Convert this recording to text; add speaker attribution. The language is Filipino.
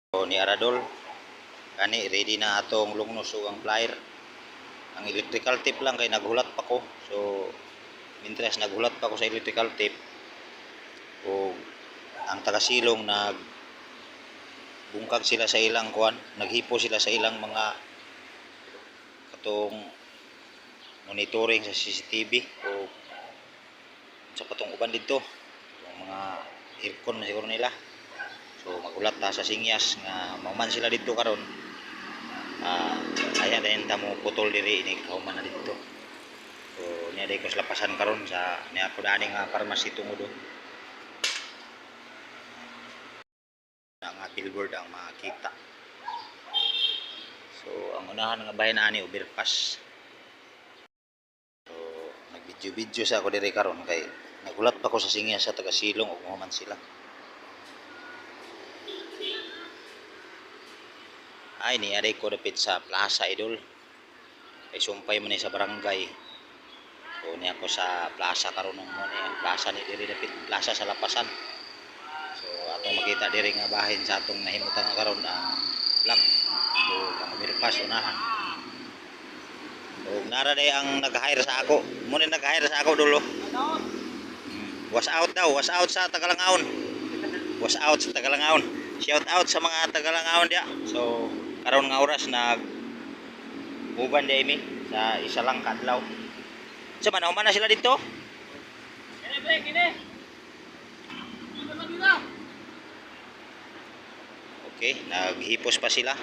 Speaker 1: So, ni Aradol kani ready na atong lungnos ug ang plier. Ang electrical tape lang kay naghulat pa ko. So mintras naghulat pa ko sa electrical tape o ang tagasilong bungkag sila sa ilang kuan, naghipo sila sa ilang mga katong monitoring sa CCTV o sa patong uban dito yung mga aircon na siguro nila. So magulat ta sa sinyas nga mauman sila dito karon. Ayan din ta mo putol diri ini kauman na dito. So niya day ko lapasan karon sa niya ko dani nga pharmacy tungod nga billboard ang makita. So ang unahan nga bahin ani overpass. So nagvideo-video sa ako diri karon kay nagulat pa ko sa sinyas sa tagasilong ug mahuman sila. Ay ni aday ko dapit sa plaza idol. Kay sumpay man ni sa barangay. So niya ko sa plaza karon mo ni plaza ni diri dapit plaza sa Lapasan. So atong makita diri nga bahin sa atong nahimutan nga karon ang plug. So ang overpass unahan. So nara day ang nag-hire sa ako. Mo ni nag-hire sa ako dulo. Was out daw, was out sa Tagalangaon. Was out sa Tagalangaon. Shout out sa mga Tagalangaon dia. So karon nga oras uban di mi sa isa lang kadlaw. Sa man na sila dito? Okay, naghipos pa sila.